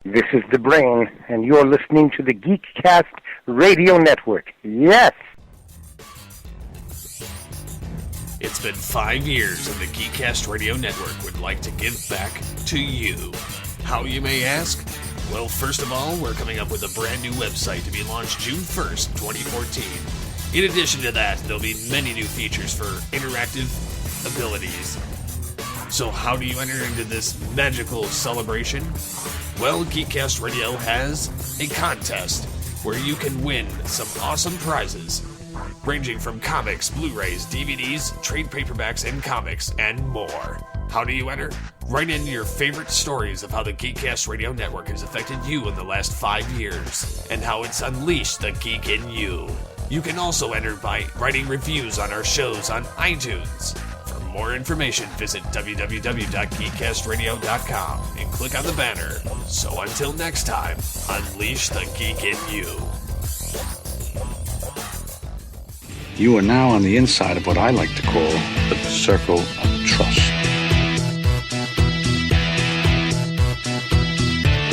This is the Brain, and you're listening to the Geekcast Radio Network. Yes! It's been 5 years, and the Geekcast Radio Network would like to give back to you. How, you may ask? Well, first of all, we're coming up with a brand new website to be launched June 1st, 2014. In addition to that, there'll be many new features for interactive abilities. So how do you enter into this magical celebration? Well, Geekcast Radio has a contest where you can win some awesome prizes, ranging from comics, Blu-rays, DVDs, trade paperbacks, and comics, and more. How do you enter? Write in your favorite stories of how the Geekcast Radio Network has affected you in the last 5 years, and how it's unleashed the geek in you. You can also enter by writing reviews on our shows on iTunes. For more information, visit www.geekcastradio.com and click on the banner. So until next time, unleash the geek in you. You are now on the inside of what I like to call the circle of trust.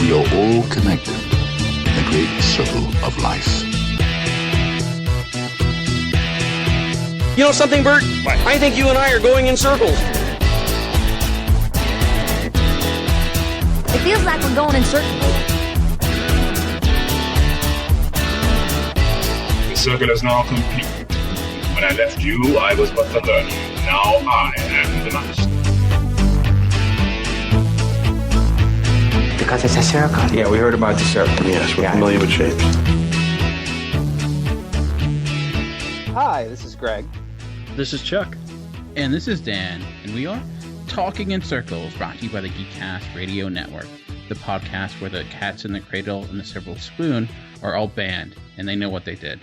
We are all connected in the great circle of life. You know something, Bert? What? I think you and I are going in circles. It feels like we're going in circles. The circle is now complete. When I left you, I was but the learner. Now I am the master. Because it's a circle. Yeah, we heard about the circle. Yes, we're familiar with shapes. Hi, this is Greg. This is Chuck. And this is Dan, and we are Talking in Circles, brought to you by the Geekcast Radio Network, the podcast where the cats in the cradle and the silver spoon are all banned, and they know what they did.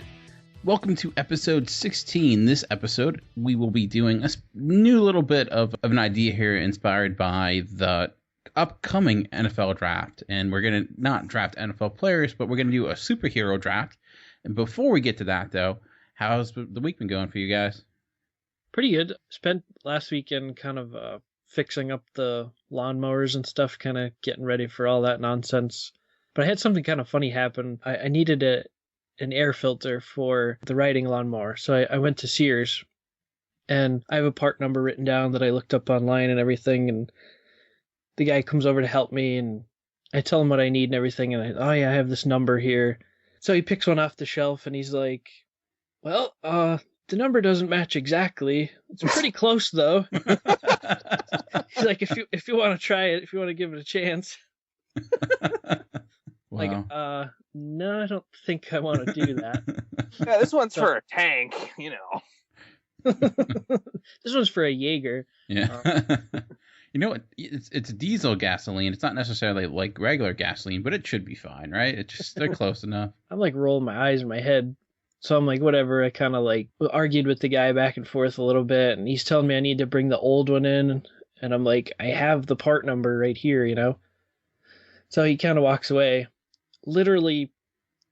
Welcome to episode 16. This episode, we will be doing a new little bit of an idea here inspired by the upcoming NFL draft. And we're going to not draft NFL players, but we're going to do a superhero draft. And before we get to that, though, how's the week been going for you guys? Pretty good. Spent last weekend kind of fixing up the lawnmowers and stuff, kind of getting ready for all that nonsense. But I had something kind of funny happen. I needed an air filter for the riding lawnmower. So I went to Sears, and I have a part number written down that I looked up online and everything. And the guy comes over to help me, and I tell him what I need and everything. And I have this number here. So he picks one off the shelf, and he's like, well, the number doesn't match exactly. It's pretty close, though. He's like, if you want to try it, if you want to give it a chance. Wow. Like, no, I don't think I want to do that. Yeah, this one's for a tank, you know. This one's for a Jaeger. Yeah. You know what? It's diesel gasoline. It's not necessarily like regular gasoline, but it should be fine, right? It's just, they're close enough. I'm like rolling my eyes in my head. So I'm like, whatever. I kind of like argued with the guy back and forth a little bit, and he's telling me I need to bring the old one in, and I'm like, I have the part number right here, you know? So he kind of walks away. Literally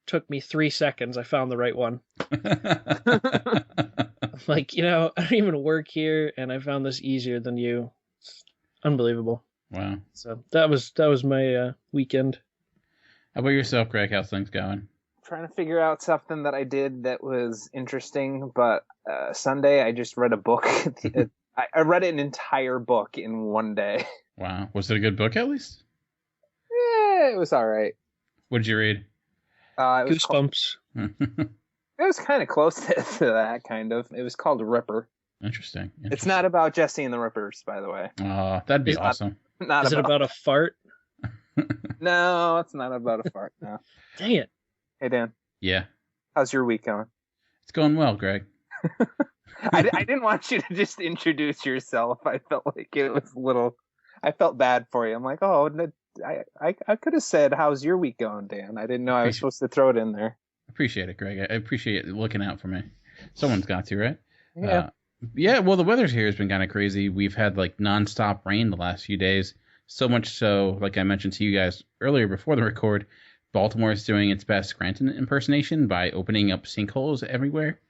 took me 3 seconds. I found the right one. I'm like, you know, I don't even work here, and I found this easier than you. It's unbelievable. Wow. So that was my weekend. How about yourself, Greg? How's things going? Trying to figure out something that I did that was interesting, but Sunday I just read a book. I read an entire book in one day. Wow. Was it a good book, at least? Yeah, it was all right. What did you read? It was Goosebumps. It was kind of close to that, kind of. It was called Ripper. Interesting. It's not about Jesse and the Rippers, by the way. Oh, that'd be awesome. Is it about a fart? No, it's not about a fart, no. Dang it. Hey, Dan. Yeah. How's your week going? It's going well, Greg. I didn't want you to just introduce yourself. I felt like it was a little... I felt bad for you. I'm like, oh, I could have said, how's your week going, Dan? I didn't know I was supposed to throw it in there. Appreciate it, Greg. I appreciate it looking out for me. Someone's got to, right? Yeah. Yeah, well, the weather here has been kind of crazy. We've had like nonstop rain the last few days. So much so, like I mentioned to you guys earlier before the record, Baltimore is doing its best Scranton impersonation by opening up sinkholes everywhere.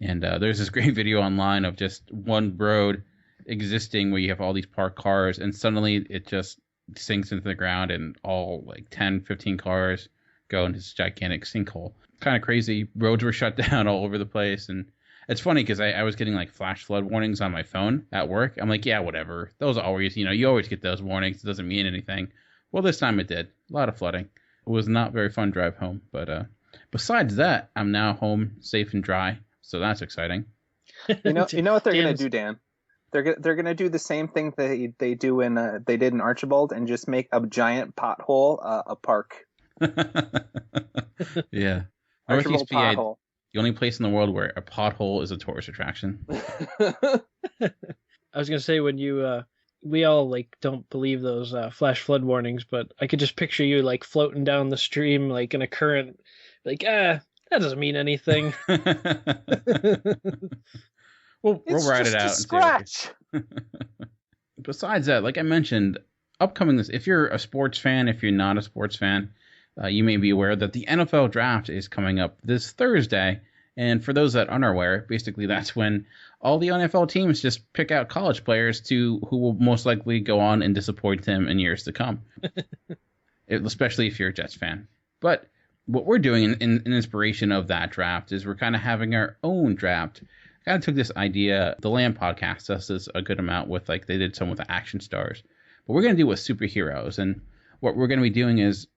And there's this great video online of just one road existing where you have all these parked cars, and suddenly it just sinks into the ground and all like 10, 15 cars go into this gigantic sinkhole. Kind of crazy. Roads were shut down all over the place. And it's funny because I was getting like flash flood warnings on my phone at work. I'm like, yeah, whatever. Those always, you always get those warnings. It doesn't mean anything. Well, this time it did. A lot of flooding. It was not very fun drive home. But besides that, I'm now home safe and dry. So that's exciting. You know what they're going to do, Dan? They're going to do the same thing they do in they did in Archibald and just make a giant pothole a park. Yeah. Archibald Northeast PA, pothole. the only place in the world where a pothole is a tourist attraction. I was gonna say when you we all like don't believe those flash flood warnings, but I could just picture you like floating down the stream like in a current, like that doesn't mean anything. We'll ride it out. Scratch. Besides that, like I mentioned, upcoming if you're a sports fan, if you're not a sports fan, you may be aware that the NFL draft is coming up this Thursday. And for those that aren't aware, basically that's when all the NFL teams just pick out college players who will most likely go on and disappoint them in years to come. Especially if you're a Jets fan. But what we're doing in inspiration of that draft is we're kind of having our own draft. I kind of took this idea, the Lamb podcast does this a good amount with, like they did some with the action stars. But we're going to do with superheroes. And what we're going to be doing is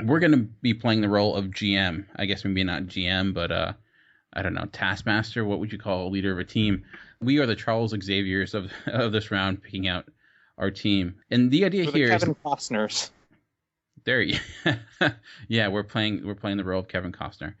we're going to be playing the role of GM. I guess maybe not GM, but I don't know, Taskmaster. What would you call a leader of a team? We are the Charles Xaviers of this round, picking out our team. And the idea here is Kevin Costner's. There, yeah, we're playing the role of Kevin Costner.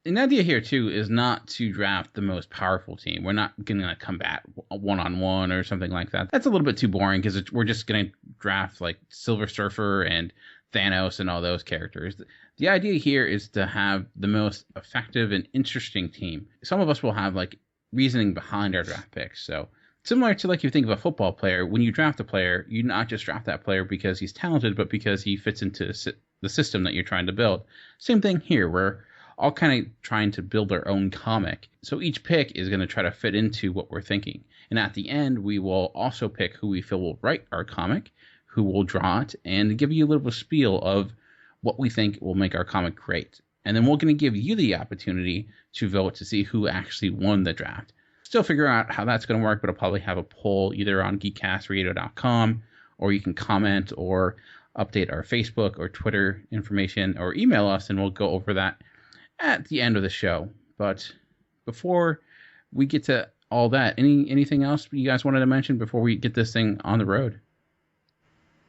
And the idea here too is not to draft the most powerful team. We're not going to combat 1-on-1 or something like that. That's a little bit too boring because we're just going to draft like Silver Surfer and Thanos and all those characters. The idea here is to have the most effective and interesting team. Some of us will have like reasoning behind our draft picks. So similar to like you think of a football player, when you draft a player, you not just draft that player because he's talented, but because he fits into the system that you're trying to build. Same thing here. We're all kind of trying to build our own comic. So each pick is going to try to fit into what we're thinking. And at the end, we will also pick who we feel will write our comic, who will draw it, and give you a little spiel of what we think will make our comic great. And then we're going to give you the opportunity to vote to see who actually won the draft. Still figure out how that's going to work, but I'll probably have a poll either on geekcastradio.com, or you can comment or update our Facebook or Twitter information, or email us, and we'll go over that at the end of the show. But before we get to all that, anything else you guys wanted to mention before we get this thing on the road?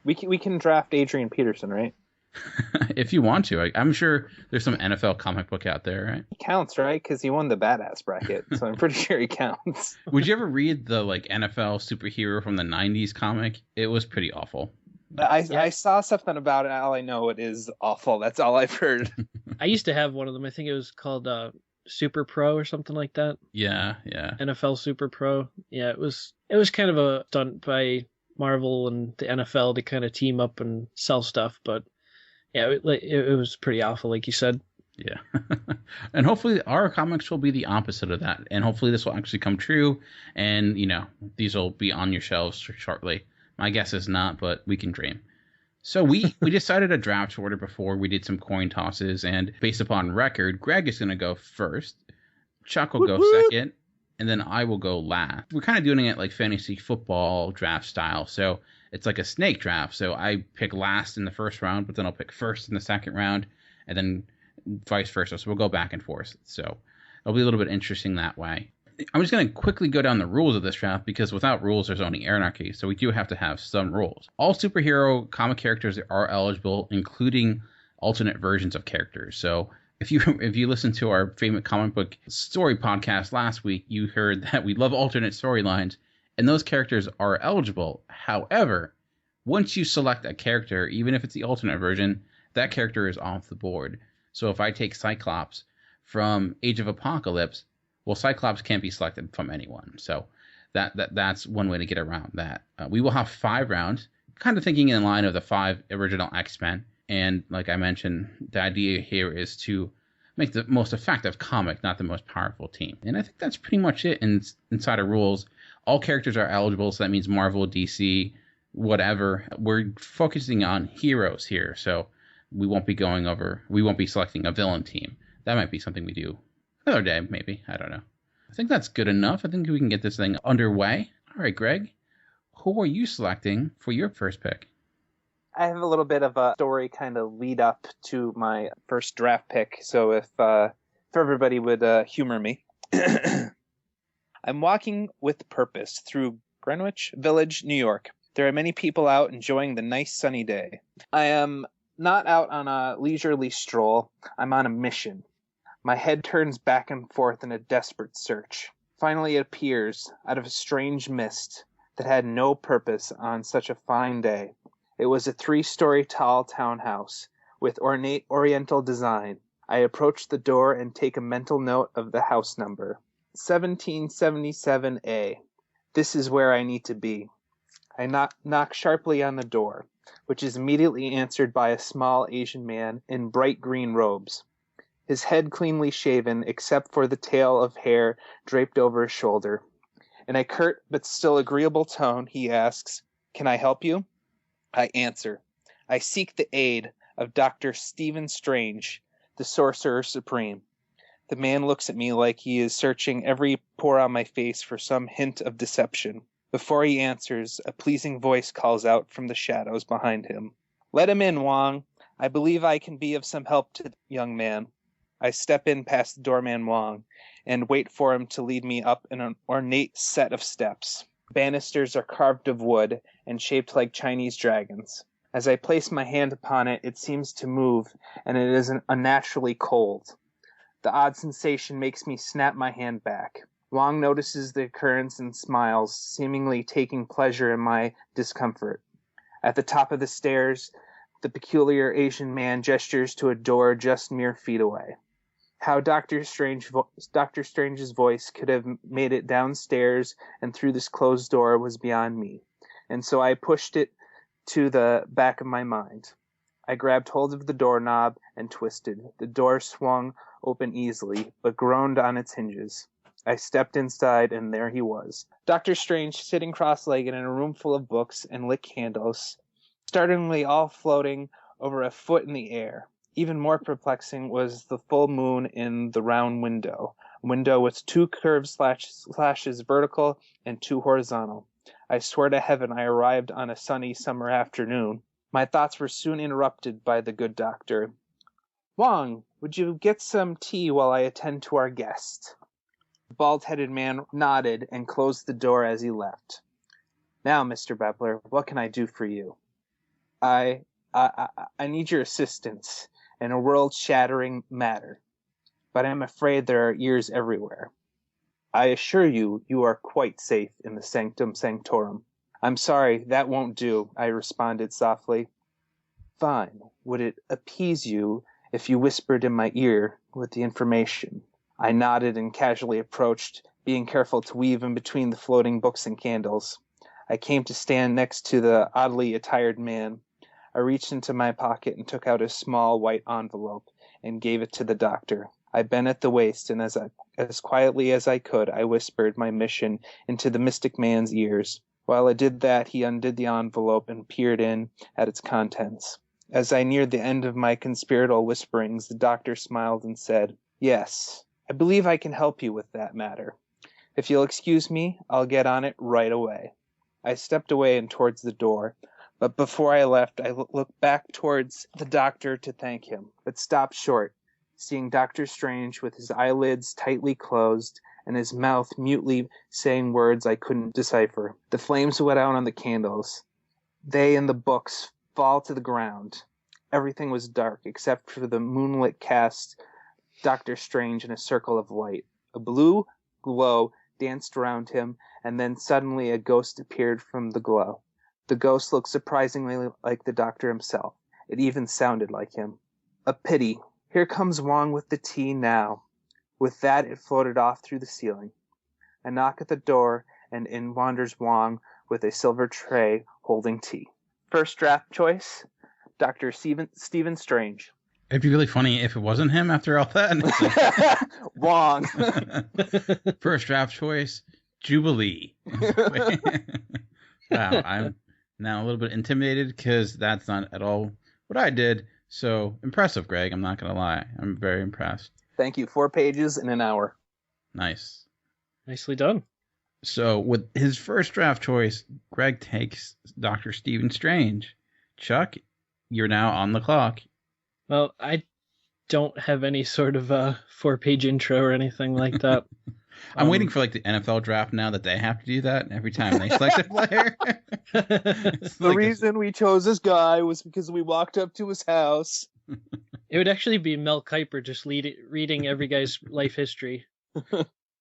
We can draft Adrian Peterson, right? If you want to. I'm sure there's some NFL comic book out there, right? He counts, right? Because he won the badass bracket, so I'm pretty sure he counts. Would you ever read the like NFL superhero from the 90s comic? It was pretty awful. I saw something about it. All I know it is awful. That's all I've heard. I used to have one of them. I think it was called Super Pro or something like that. Yeah. NFL Super Pro. Yeah, it was kind of a stunt by Marvel and the NFL to kind of team up and sell stuff, but yeah, it was pretty awful, like you said. Yeah. And hopefully our comics will be the opposite of that, and hopefully this will actually come true, and these will be on your shelves shortly. My guess is not, but we can dream. So we decided a draft order before we did some coin tosses, and based upon record, Greg is going to go first, Chuck will go second, and then I will go last. We're kind of doing it like fantasy football draft style, so it's like a snake draft. So I pick last in the first round, but then I'll pick first in the second round, and then vice versa. So we'll go back and forth. So it'll be a little bit interesting that way. I'm just going to quickly go down the rules of this draft, because without rules, there's only anarchy. So we do have to have some rules. All superhero comic characters are eligible, including alternate versions of characters. So if you listen to our favorite comic book story podcast last week, you heard that we love alternate storylines, and those characters are eligible. However, once you select a character, even if it's the alternate version, that character is off the board. So if I take Cyclops from Age of Apocalypse, well, Cyclops can't be selected from anyone. So that's one way to get around that. We will have 5 rounds, kind of thinking in line of the 5 original X-Men. And like I mentioned, the idea here is to make the most effective comic, not the most powerful team. And I think that's pretty much it inside of rules. All characters are eligible, so that means Marvel, DC, whatever. We're focusing on heroes here, so we won't be selecting a villain team. That might be something we do another day, maybe. I don't know. I think that's good enough. I think we can get this thing underway. All right, Greg, who are you selecting for your first pick? I have a little bit of a story kind of lead up to my first draft pick, so if everybody would humor me. I'm walking with purpose through Greenwich Village, New York. There are many people out enjoying the nice sunny day. I am not out on a leisurely stroll. I'm on a mission. My head turns back and forth in a desperate search. Finally it appears, out of a strange mist that had no purpose on such a fine day. It was a 3-story tall townhouse with ornate oriental design. I approach the door and take a mental note of the house number. 1777A. This is where I need to be. I knock sharply on the door, which is immediately answered by a small Asian man in bright green robes. His head cleanly shaven, except for the tail of hair draped over his shoulder. In a curt but still agreeable tone, he asks, "Can I help you?" I answer, "I seek the aid of Dr. Stephen Strange, the Sorcerer Supreme." The man looks at me like he is searching every pore on my face for some hint of deception. Before he answers, a pleasing voice calls out from the shadows behind him. "Let him in, Wong. I believe I can be of some help to the young man." I step in past the doorman Wong and wait for him to lead me up an ornate set of steps. Banisters are carved of wood and shaped like Chinese dragons. As I place my hand upon it, it seems to move, and it is unnaturally cold. The odd sensation makes me snap my hand back. Wong notices the occurrence and smiles, seemingly taking pleasure in my discomfort. At the top of the stairs, the peculiar Asian man gestures to a door just mere feet away. How Dr. Strange's voice could have made it downstairs and through this closed door was beyond me, and so I pushed it to the back of my mind. I grabbed hold of the doorknob and twisted. The door swung open easily, but groaned on its hinges. I stepped inside, and there he was. Dr. Strange sitting cross-legged in a room full of books and lit candles, startlingly all floating over a foot in the air. Even more perplexing was the full moon in the round window, a window with 2 curved slashes vertical and 2 horizontal. I swear to heaven I arrived on a sunny summer afternoon. My thoughts were soon interrupted by the good doctor. "Wong, would you get some tea while I attend to our guest?" The bald-headed man nodded and closed the door as he left. "Now, Mr. Bepler, what can I do for you?" I need your assistance in a world-shattering matter, but I'm afraid there are ears everywhere. I assure you, you are quite safe in the sanctum sanctorum. "I'm sorry, that won't do," I responded softly. "Fine. Would it appease you if you whispered in my ear with the information?" I nodded and casually approached, being careful to weave in between the floating books and candles. I came to stand next to the oddly attired man. I reached into my pocket and took out a small white envelope and gave it to the doctor. I bent at the waist, and as quietly as I could, I whispered my mission into the mystic man's ears. While I did that, he undid the envelope and peered in at its contents. As I neared the end of my conspiratorial whisperings, the doctor smiled and said, "Yes, I believe I can help you with that matter. If you'll excuse me, I'll get on it right away." I stepped away and towards the door, but before I left, I looked back towards the doctor to thank him, but stopped short, seeing Dr. Strange with his eyelids tightly closed and his mouth mutely saying words I couldn't decipher. The flames went out on the candles. They and the books fall to the ground. Everything was dark except for the moonlit cast Dr. Strange in a circle of light. A blue glow danced around him, and then suddenly a ghost appeared from the glow. The ghost looked surprisingly like the doctor himself. It even sounded like him. A pity. Here comes Wong with the tea now. With that, it floated off through the ceiling. A knock at the door, and in wanders Wong with a silver tray holding tea. First draft choice, Dr. Stephen Strange. It'd be really funny if it wasn't him after all that. Wong. First draft choice, Jubilee. Wow, I'm Now a little bit intimidated because that's not at all what I did. So impressive, Greg. I'm not going to lie. I'm very impressed. Thank you. 4 pages in an hour. Nice. Nicely done. So with his first draft choice, Greg takes Dr. Stephen Strange. Chuck, you're now on the clock. Well, I don't have any sort of 4-page intro or anything like that. I'm waiting for like the NFL draft now that they have to do that every time they select a player. The reason we chose this guy was because we walked up to his house. It would actually be Mel Kiper just reading every guy's life history.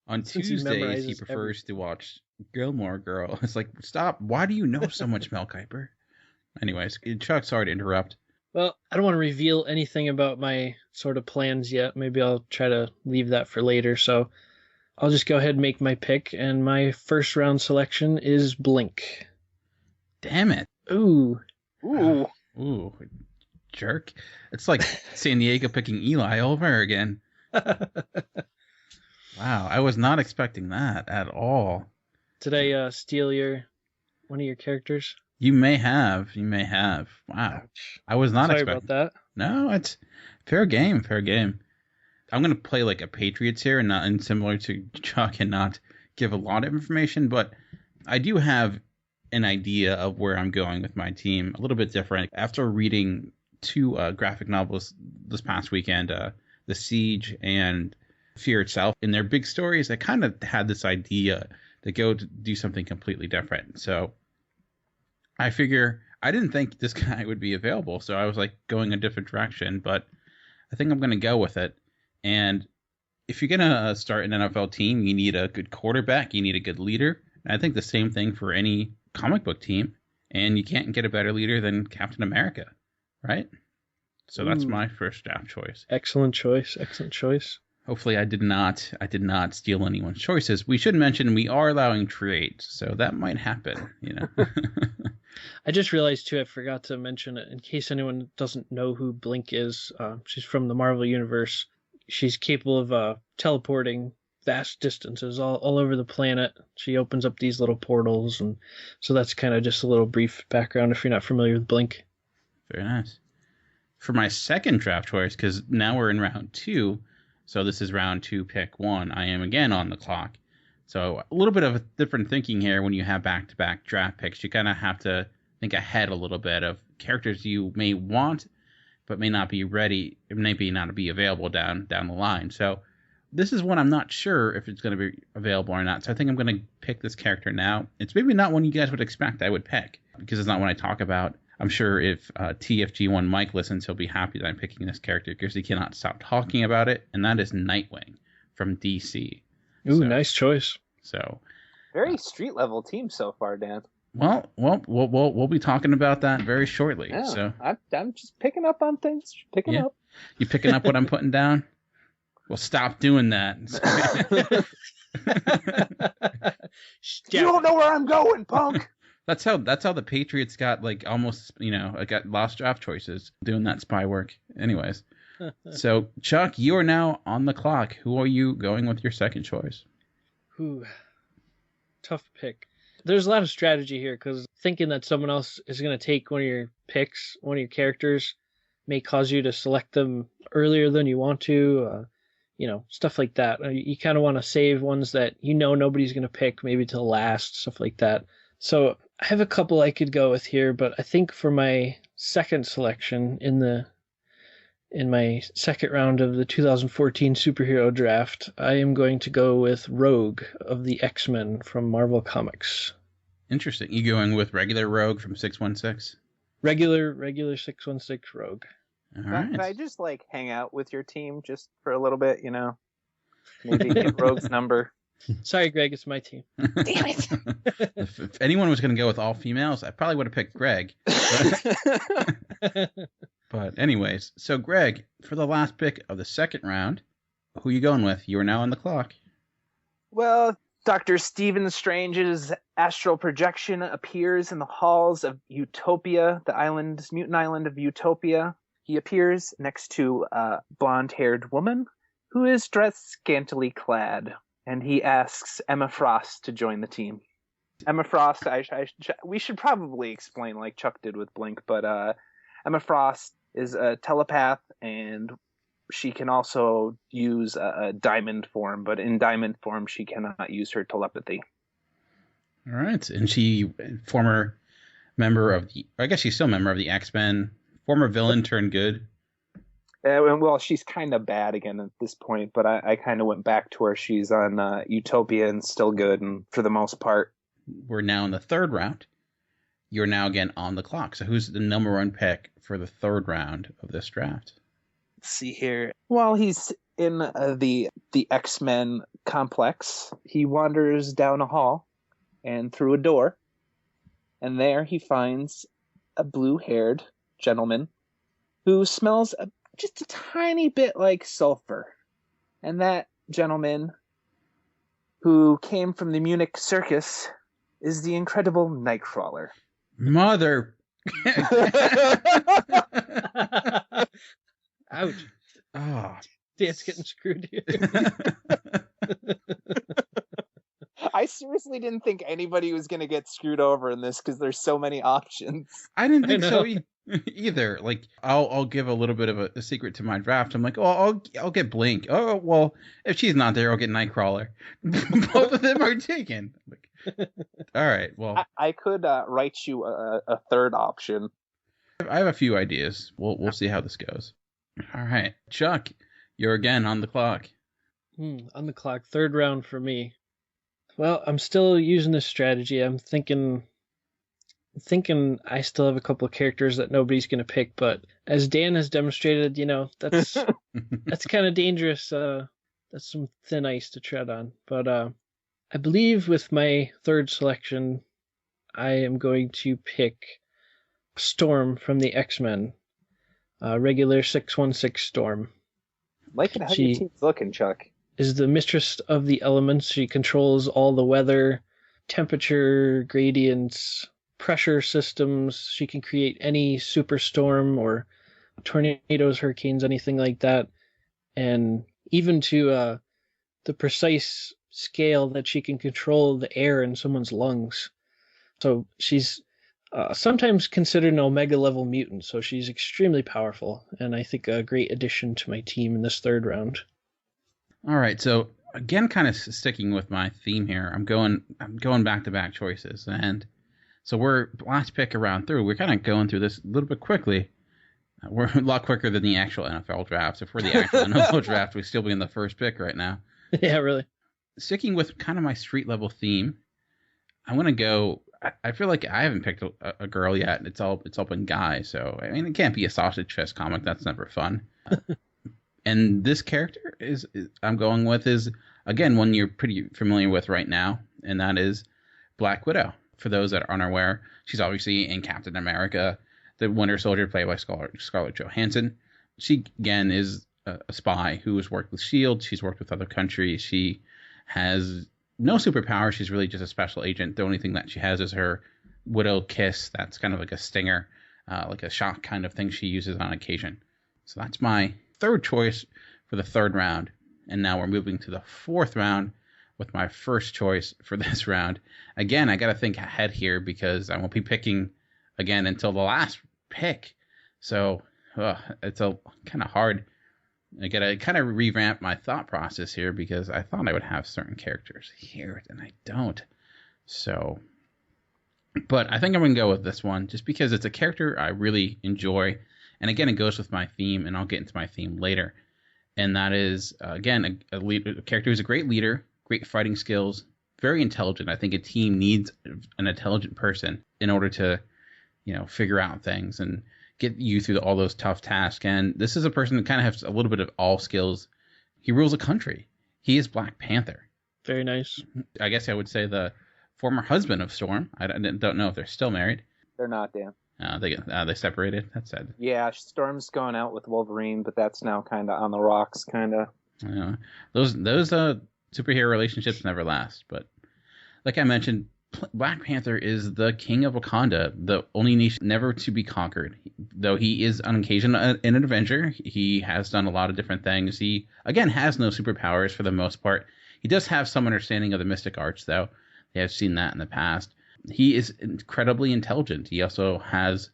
On Tuesdays, he prefers to watch Gilmore Girl. It's like, stop. Why do you know so much, Mel Kiper? Anyways, Chuck, sorry to interrupt. Well, I don't want to reveal anything about my sort of plans yet. Maybe I'll try to leave that for later. So I'll just go ahead and make my pick. And my first round selection is Blink. Damn it. Ooh. Ooh. Jerk. It's like San Diego picking Eli over again. Wow, I was not expecting that at all. Did I steal one of your characters? You may have. Wow. I was not Sorry expecting about that. No, it's fair game. I'm going to play like a Patriots here and similar to Chuck and not give a lot of information, but I do have an idea of where I'm going with my team, a little bit different. After reading 2 graphic novels this past weekend, The Siege and Fear Itself, in their big stories, I kind of had this idea to go to do something completely different. So I figure I didn't think this guy would be available, so I was like going a different direction, but I think I'm going to go with it. And if you're going to start an NFL team, you need a good quarterback, you need a good leader. And I think the same thing for any comic book team, and you can't get a better leader than Captain America, right? So that's my first draft choice. Excellent choice. Hopefully I did not steal anyone's choices. We should mention we are allowing trades, so that might happen, you know. I just realized too, I forgot to mention it in case anyone doesn't know who Blink is. She's from the Marvel Universe. She's capable of teleporting vast distances all over the planet. She opens up these little portals, and so that's kind of just a little brief background if you're not familiar with Blink. Very nice. For my second draft choice, because now we're in round 2, so this is round 2, pick 1. I am again on the clock. So a little bit of a different thinking here when you have back-to-back draft picks. You kind of have to think ahead a little bit of characters you may want, but may not be ready, maybe not be available down the line. So this is one I'm not sure if it's going to be available or not. So I think I'm going to pick this character now. It's maybe not one you guys would expect I would pick, because it's not one I talk about. I'm sure if TFG1 Mike listens, he'll be happy that I'm picking this character because he cannot stop talking about it, and that is Nightwing from DC. Ooh, nice choice. So, very street level team so far, Dan. Well, we'll be talking about that very shortly. Yeah, so I'm just picking up on things. Picking up. You picking up what I'm putting down? Well, stop doing that. You don't know where I'm going, punk. That's how the Patriots got like almost, got lost draft choices doing that spy work. Anyways, so Chuck, you are now on the clock. Who are you going with your second choice? Ooh, tough pick. There's a lot of strategy here because thinking that someone else is going to take one of your picks, one of your characters, may cause you to select them earlier than you want to. Stuff like that. You kind of want to save ones that nobody's going to pick, maybe till last, stuff like that. So I have a couple I could go with here, but I think for my second selection in my second round of the 2014 superhero draft, I am going to go with Rogue of the X-Men from Marvel Comics. Interesting. You going with regular Rogue from 616? Regular 616 Rogue. All right. Can I just hang out with your team just for a little bit, Maybe get Rogue's number. Sorry, Greg, it's my team. Damn it. If anyone was going to go with all females, I probably would have picked Greg. But anyways, so Greg, for the last pick of the second round, who are you going with? You are now on the clock. Well, Dr. Stephen Strange's astral projection appears in the halls of Utopia, the mutant island of Utopia. He appears next to a blonde-haired woman who is dressed scantily clad. And he asks Emma Frost to join the team. Emma Frost, we should probably explain like Chuck did with Blink, but Emma Frost is a telepath, and she can also use a diamond form, but in diamond form, she cannot use her telepathy. All right. And she, former member of I guess she's still a member of the X-Men, former villain turned good. Well, she's kind of bad again at this point, but I kind of went back to her. She's on Utopia and still good, and for the most part. We're now in the third round. You're now again on the clock. So who's the number one pick for the third round of this draft? Let's see here. While he's in the X-Men complex, he wanders down a hall and through a door, and there he finds a blue-haired gentleman who smells just a tiny bit like sulfur. And that gentleman, who came from the Munich circus, is the incredible Nightcrawler. Mother. Ouch. Oh. Dan's getting screwed here. I seriously didn't think anybody was going to get screwed over in this because there's so many options. I didn't think so either. Like, I'll give a little bit of a secret to my draft. I'm like, oh, I'll get Blink. Oh, well, if she's not there, I'll get Nightcrawler. Both of them are taken. Like, all right, well. I could write you a third option. I have a few ideas. We'll see how this goes. All right, Chuck, you're again on the clock. On the clock, third round for me. Well, I'm still using this strategy. I'm thinking I still have a couple of characters that nobody's going to pick, but as Dan has demonstrated, that's that's kind of dangerous. That's some thin ice to tread on. But I believe with my third selection, I am going to pick Storm from the X-Men, regular 616 Storm. Liking how your team's looking, Chuck. Is the mistress of the elements. She controls all the weather, temperature gradients, pressure systems. She can create any superstorm or tornadoes, hurricanes, anything like that. And even to the precise scale that she can control the air in someone's lungs. So she's sometimes considered an Omega level mutant. So she's extremely powerful. And I think a great addition to my team in this third round. All right, so again, kind of sticking with my theme here, I'm going back-to-back choices, and so we're last pick around through. We're kind of going through this a little bit quickly. We're a lot quicker than the actual NFL draft. If we're the actual NFL draft, we'd still be in the first pick right now. Yeah, really. Sticking with kind of my street level theme, I want to go. I feel like I haven't picked a girl yet. It's all been guys. So I mean, it can't be a sausage fest comic. That's never fun. And this character I'm going with is, again, one you're pretty familiar with right now, and that is Black Widow. For those that are unaware, she's obviously in Captain America, the Winter Soldier, played by Scarlett Johansson. She, again, is a spy who has worked with S.H.I.E.L.D. She's worked with other countries. She has no superpower. She's really just a special agent. The only thing that she has is her Widow Kiss. That's kind of like a stinger, like a shock kind of thing she uses on occasion. So that's my third choice for the third round. And now we're moving to the fourth round with my first choice for this round. Again, I got to think ahead here because I won't be picking again until the last pick. So it's a kind of hard. I got to kind of revamp my thought process here because I thought I would have certain characters here and I don't. So, but I think I'm going to go with this one just because it's a character I really enjoy. And again, it goes with my theme, and I'll get into my theme later. And that is, again, a character who's a great leader, great fighting skills, very intelligent. I think a team needs an intelligent person in order to, figure out things and get you through all those tough tasks. And this is a person that kind of has a little bit of all skills. He rules a country. He is Black Panther. Very nice. I guess I would say the former husband of Storm. I don't know if they're still married. They're not, Dan. They separated. That's sad. Yeah, Storm's gone out with Wolverine, but that's now kind of on the rocks, kind of. Yeah, those superhero relationships never last. But like I mentioned, Black Panther is the king of Wakanda, the only nation never to be conquered. Though he is on occasion an adventurer, he has done a lot of different things. He again has no superpowers for the most part. He does have some understanding of the mystic arts, though. I've seen that in the past. He is incredibly intelligent. He also has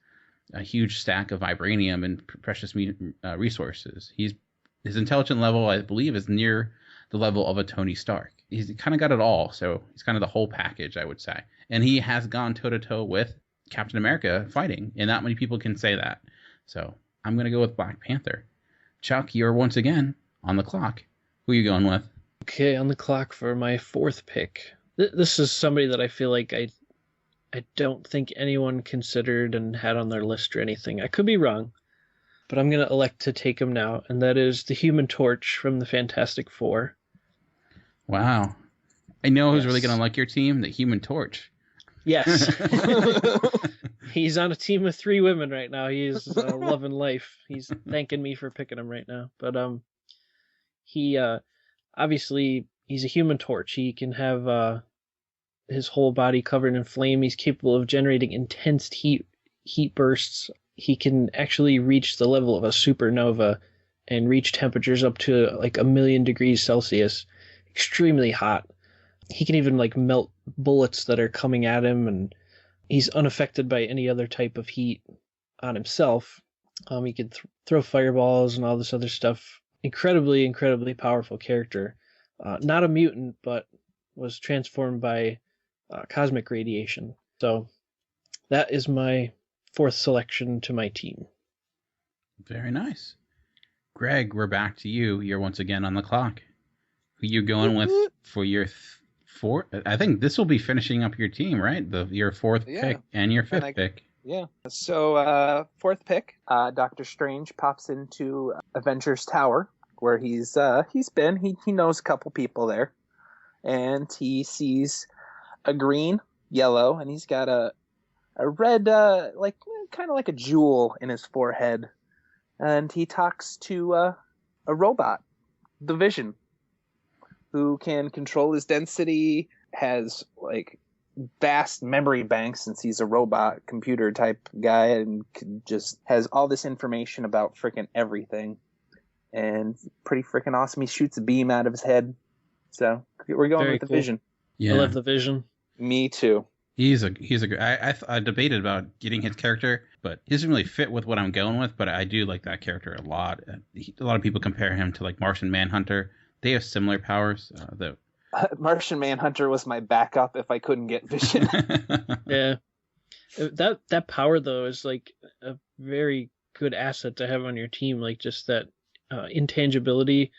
a huge stack of vibranium and precious resources. His intelligence level, I believe, is near the level of a Tony Stark. He's kind of got it all, so he's kind of the whole package, I would say. And he has gone toe-to-toe with Captain America fighting, and not many people can say that. So I'm going to go with Black Panther. Chuck, you're once again on the clock. Who are you going with? Okay, on the clock for my fourth pick. This is somebody that I feel like I don't think anyone considered and had on their list or anything. I could be wrong, but I'm going to elect to take him now, and that is the Human Torch from the Fantastic Four. Wow. I know who's really going to like your team, the Human Torch. Yes. He's on a team of 3 women right now. He's loving life. He's thanking me for picking him right now. But he obviously he's a Human Torch. He can have his whole body covered in flame. He's capable of generating intense heat bursts. He can actually reach the level of a supernova and reach temperatures up to like 1,000,000 degrees Celsius. Extremely hot. He can even like melt bullets that are coming at him, and he's unaffected by any other type of heat on himself. He can throw fireballs and all this other stuff. Incredibly powerful character. Not a mutant, but was transformed by cosmic radiation. So that is my fourth selection to my team. Very nice. Greg, we're back to you. You're once again on the clock. Who you going with for your fourth? I think this will be finishing up your team, right? Your fourth pick and your fifth pick. Yeah. So fourth pick, Doctor Strange pops into Avengers Tower, where he's been. He knows a couple people there, and he sees a green, yellow, and he's got a red, like kind of like a jewel in his forehead, and he talks to a robot, the Vision, who can control his density, has like vast memory banks since he's a robot computer type guy, and just has all this information about freaking everything, and pretty freaking awesome. He shoots a beam out of his head, so we're going with the Vision. Yeah, I love the Vision. Me too. He's a I debated about getting his character, but he doesn't really fit with what I'm going with. But I do like that character a lot. A lot of people compare him to like Martian Manhunter. They have similar powers. Martian Manhunter was my backup if I couldn't get Vision. Yeah, that power though is like a very good asset to have on your team. Like just that intangibility.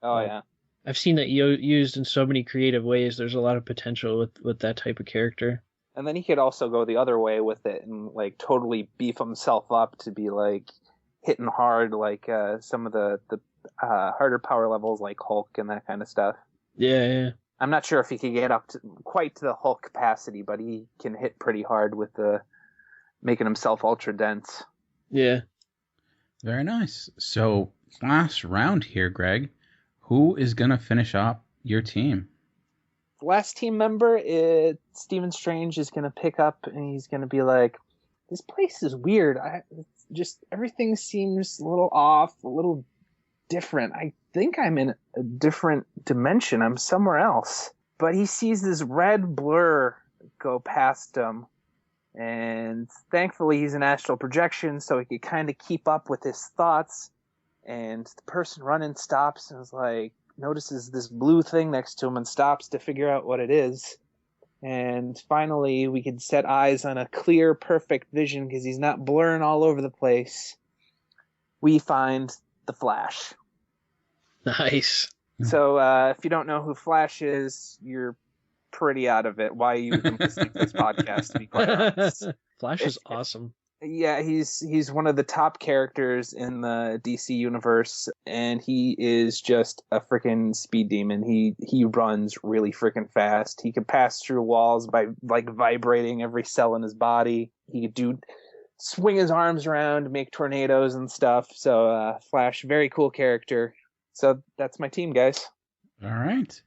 Oh yeah. I've seen that used in so many creative ways. There's a lot of potential with that type of character. And then he could also go the other way with it and like totally beef himself up to be like hitting hard, like some of the harder power levels like Hulk and that kind of stuff. Yeah. I'm not sure if he could get up to quite to the Hulk capacity, but he can hit pretty hard with the making himself ultra dense. Yeah. Very nice. So last round here, Greg, who is going to finish up your team? The last team member, Stephen Strange is going to pick up and he's going to be like, this place is weird. Just everything seems a little off, a little different. I think I'm in a different dimension. I'm somewhere else. But he sees this red blur go past him. And thankfully he's an astral projection, so he could kind of keep up with his thoughts. And the person running stops and is like, notices this blue thing next to him and stops to figure out what it is. And finally, we can set eyes on a clear, perfect vision because he's not blurring all over the place. We find the Flash. Nice. So if you don't know who Flash is, you're pretty out of it. Why are you even listening to this podcast, to be quite honest? Flash is awesome. Yeah, he's one of the top characters in the DC universe, and he is just a freaking speed demon. He runs really freaking fast. He can pass through walls by like vibrating every cell in his body. He could swing his arms around, make tornadoes and stuff. So Flash, very cool character. So that's my team, guys. All right.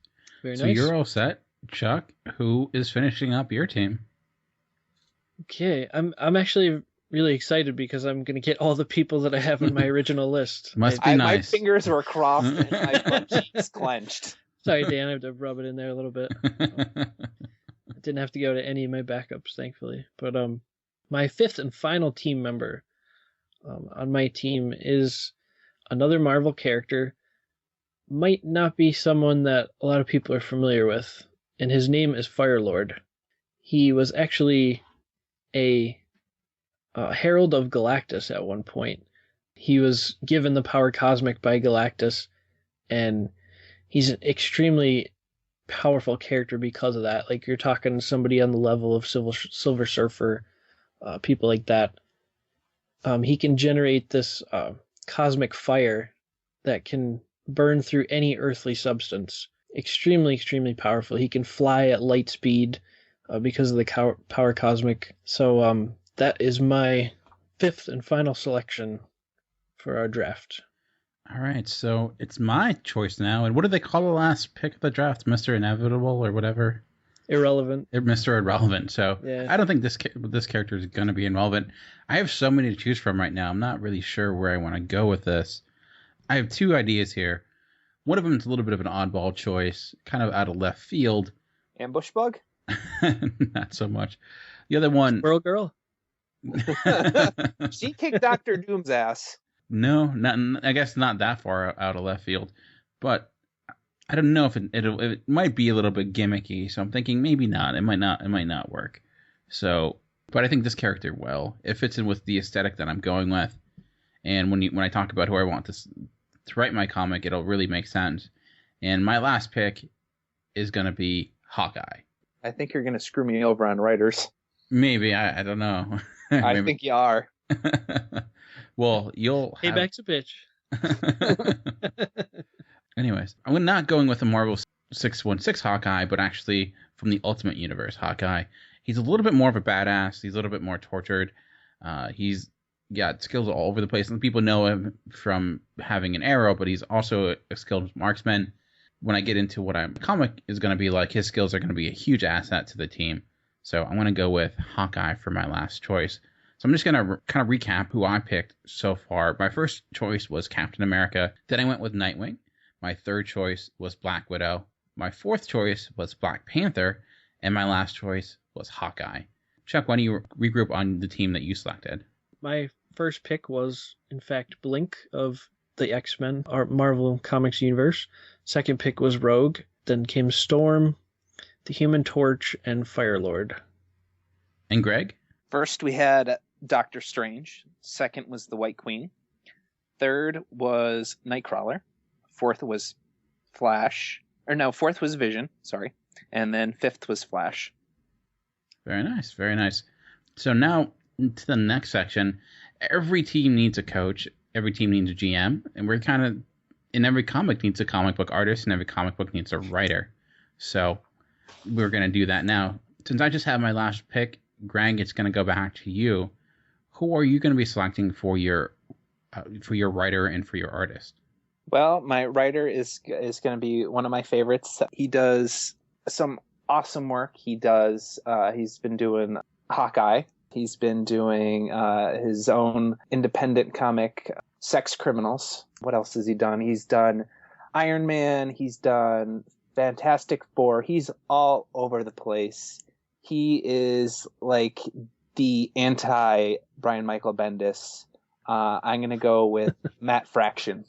Very so nice. You're all set. Chuck, who is finishing up your team? Okay, I'm actually really excited because I'm going to get all the people that I have on my original list. Must be nice. My fingers were crossed and my butt cheeks clenched. Sorry, Dan, I have to rub it in there a little bit. didn't have to go to any of my backups, thankfully. But my fifth and final team member on my team is another Marvel character. Might not be someone that a lot of people are familiar with, and his name is Firelord. He was actually a Herald of Galactus at one point. He was given the power cosmic by Galactus, and he's an extremely powerful character because of that. Like, you're talking somebody on the level of Silver Surfer, people like that. He can generate this cosmic fire that can burn through any earthly substance. Extremely, extremely powerful. He can fly at light speed because of the power cosmic. So that is my fifth and final selection for our draft. All right, so it's my choice now. And what do they call the last pick of the draft? Mr. Inevitable or whatever? Irrelevant. Mr. Irrelevant. So yeah. I don't think this character is going to be irrelevant. I have so many to choose from right now. I'm not really sure where I want to go with this. I have two ideas here. One of them is a little bit of an oddball choice, kind of out of left field. Ambush bug? Not so much. The other one... Squirrel Girl? She kicked Dr. Doom's ass. No, I guess not that far out of left field. But I don't know if it might be a little bit gimmicky, so I'm thinking maybe not. It might not work. So, but I think this character will. It fits in with the aesthetic that I'm going with. And when I talk about who I want to write my comic, it'll really make sense. And my last pick is going to be Hawkeye. I think you're going to screw me over on writers. Maybe. I don't know. I think you are. Well, you'll have... Payback's a bitch. Anyways, I'm not going with the Marvel 616 Hawkeye, but actually from the Ultimate Universe Hawkeye. He's a little bit more of a badass. He's a little bit more tortured. He's got skills all over the place. And people know him from having an arrow, but he's also a skilled marksman. When I get into what my comic is going to be like, his skills are going to be a huge asset to the team. So I'm going to go with Hawkeye for my last choice. So I'm just going to kind of recap who I picked so far. My first choice was Captain America. Then I went with Nightwing. My third choice was Black Widow. My fourth choice was Black Panther. And my last choice was Hawkeye. Chuck, why don't you regroup on the team that you selected? My first pick was, in fact, Blink of the X-Men, our Marvel Comics universe. Second pick was Rogue. Then came Storm, the Human Torch, and Firelord. And Greg? First, we had Doctor Strange. Second was the White Queen. Third was Nightcrawler. Fourth was fourth was Vision, sorry. And then fifth was Flash. Very nice, very nice. So now to the next section. Every team needs a coach. Every team needs a GM. And we're kind of, in every comic needs a comic book artist, and every comic book needs a writer. So we're going to do that now. Since I just have my last pick, Greg, it's going to go back to you. Who are you going to be selecting for your writer and for your artist? Well, my writer is going to be one of my favorites. He does some awesome work. He's been doing Hawkeye. He's been doing his own independent comic, Sex Criminals. What else has he done? He's done Iron Man. He's done Fantastic Four. He's all over the place. He is like the anti Brian Michael Bendis. I'm going to go with Matt Fraction.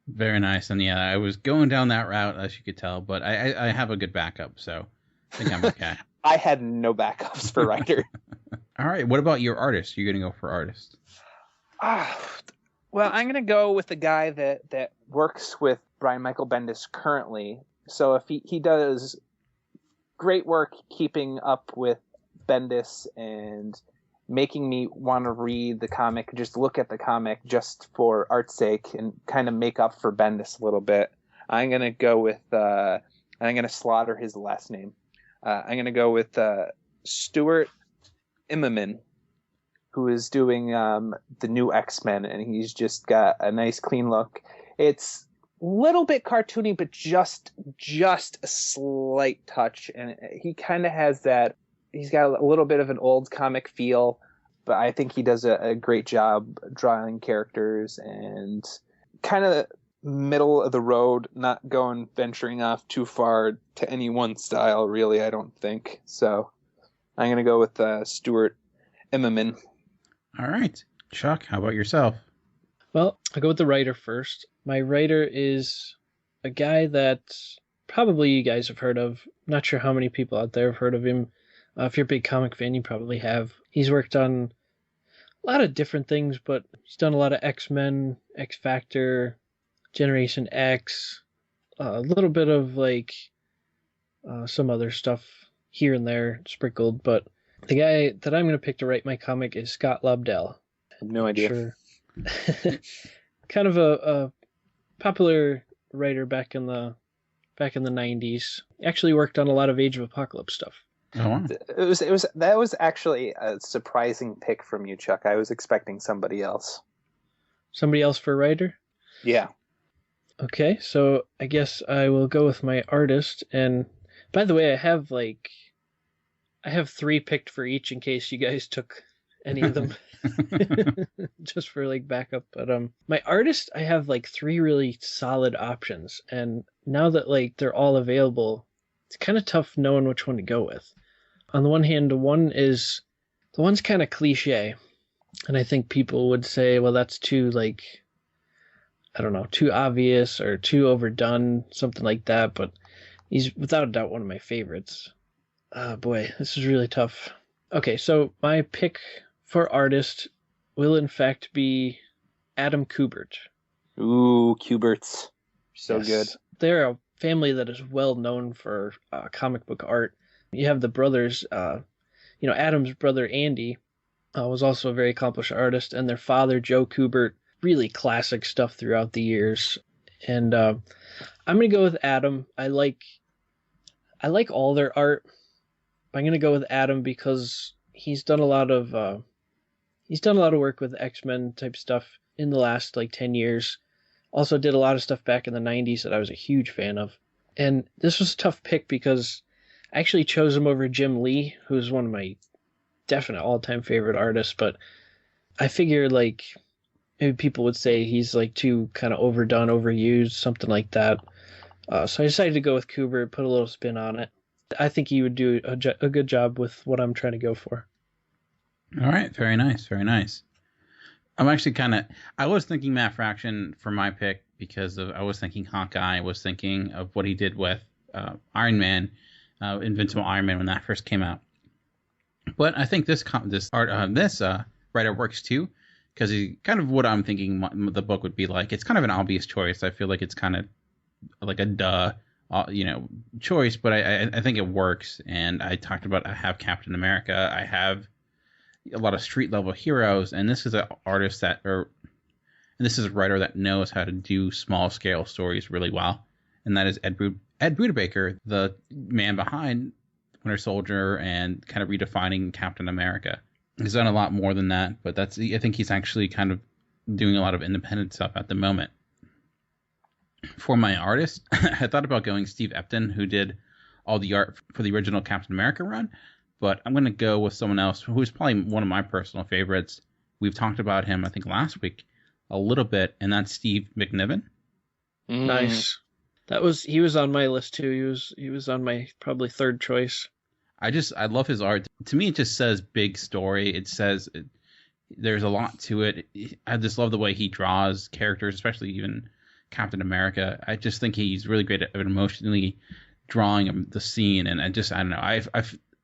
Very nice. And yeah, I was going down that route, as you could tell, but I have a good backup, so I think I'm okay. I had no backups for writer. All right. What about your artist? You're going to go for artist. Well, I'm going to go with the guy that works with Brian Michael Bendis currently. So if he does great work keeping up with Bendis and making me want to read the comic, just look at the comic just for art's sake and kind of make up for Bendis a little bit. I'm going to go with, I'm going to slaughter his last name. I'm going to go with Stuart Immonen, who is doing the new X-Men, and he's just got a nice clean look. It's a little bit cartoony, but just a slight touch, and he kind of has that. He's got a little bit of an old comic feel, but I think he does a great job drawing characters and kind of middle of the road, not venturing off too far to any one style, really, I don't think. So I'm going to go with Stuart Immonen. All right. Chuck, how about yourself? Well, I'll go with the writer first. My writer is a guy that probably you guys have heard of. Not sure how many people out there have heard of him. If you're a big comic fan, you probably have. He's worked on a lot of different things, but he's done a lot of X-Men, X-Factor, Generation X, a little bit of like some other stuff here and there sprinkled. But the guy that I'm going to pick to write my comic is Scott Lobdell. I have no idea. Sure. Kind of a popular writer back in the 90s. Actually worked on a lot of Age of Apocalypse stuff. Oh, wow. That was actually a surprising pick from you, Chuck. I was expecting somebody else. Somebody else for writer? Yeah. Okay, so I guess I will go with my artist. And by the way, I have 3 picked for each in case you guys took any of them. Just for like backup. But my artist, I have like 3 really solid options. And now that like they're all available, it's kind of tough knowing which one to go with. On the one hand, the one's kind of cliche. And I think people would say, well, that's too like, I don't know, too obvious or too overdone, something like that. But he's without a doubt one of my favorites. Boy, this is really tough. Okay, so my pick for artist will in fact be Adam Kubert. Ooh, Kuberts. So Yes. good. They're a family that is well known for comic book art. You have the brothers, Adam's brother Andy was also a very accomplished artist, and their father Joe Kubert, really classic stuff throughout the years. And I'm going to go with Adam. I like all their art, but I'm going to go with Adam because he's done a lot of work with X-Men type stuff in the last like 10 years. Also did a lot of stuff back in the 90s that I was a huge fan of. And this was a tough pick because I actually chose him over Jim Lee, who's one of my definite all-time favorite artists. But I figured like maybe people would say he's like too kind of overdone, overused, something like that. So I decided to go with Kubert, put a little spin on it. I think he would do a good job with what I'm trying to go for. All right. Very nice. Very nice. I'm actually I was thinking Matt Fraction for my pick because I was thinking Hawkeye. I was thinking of what he did with Iron Man, Invincible Iron Man when that first came out. But I think this writer works too because he kind of what I'm thinking the book would be like. It's kind of an obvious choice. I feel like it's kind of like a duh, choice, but I think it works. And I talked about I have Captain America. I have a lot of street level heroes, and this is an artist this is a writer that knows how to do small scale stories really well, and that is Ed Brubaker, the man behind Winter Soldier and kind of redefining Captain America. He's done a lot more than that, but I think he's actually kind of doing a lot of independent stuff at the moment. For my artist, I thought about going Steve Epton, who did all the art for the original Captain America run. But I'm going to go with someone else who's probably one of my personal favorites. We've talked about him, I think, last week a little bit, and that's Steve McNiven. Nice. He was on my list too. He was on my probably 3rd choice. I love his art. To me, it just says big story. It says there's a lot to it. I just love the way he draws characters, especially even Captain America. I just think he's really great at emotionally drawing the scene, and I don't know.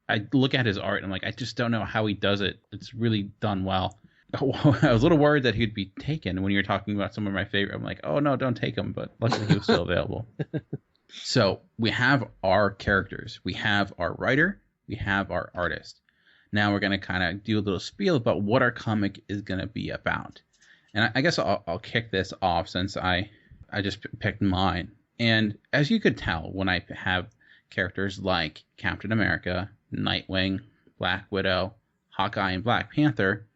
I look at his art and I'm like, I just don't know how he does it. It's really done well. I was a little worried that he'd be taken when you were talking about some of my favorite. I'm like, oh no, don't take him. But luckily he was still available. So we have our characters. We have our writer. We have our artist. Now we're going to kind of do a little spiel about what our comic is going to be about. And I guess I'll kick this off since I just picked mine. And as you could tell, when I have characters like Captain America, Nightwing, Black Widow, Hawkeye, and Black Panther,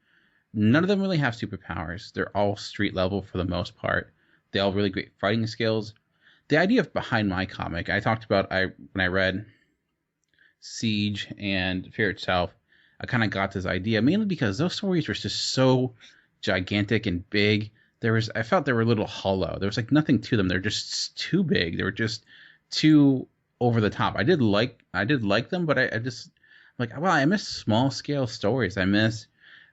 none of them really have superpowers. They're all street level for the most part. They all have really great fighting skills. The idea behind my comic, I talked about when I read Siege and Fear Itself, I kind of got this idea, mainly because those stories were just so gigantic and big I felt they were a little hollow. There was like nothing to them. They're just too big. They were just too over the top. I did like them, but I just like, well, I miss small scale stories. I miss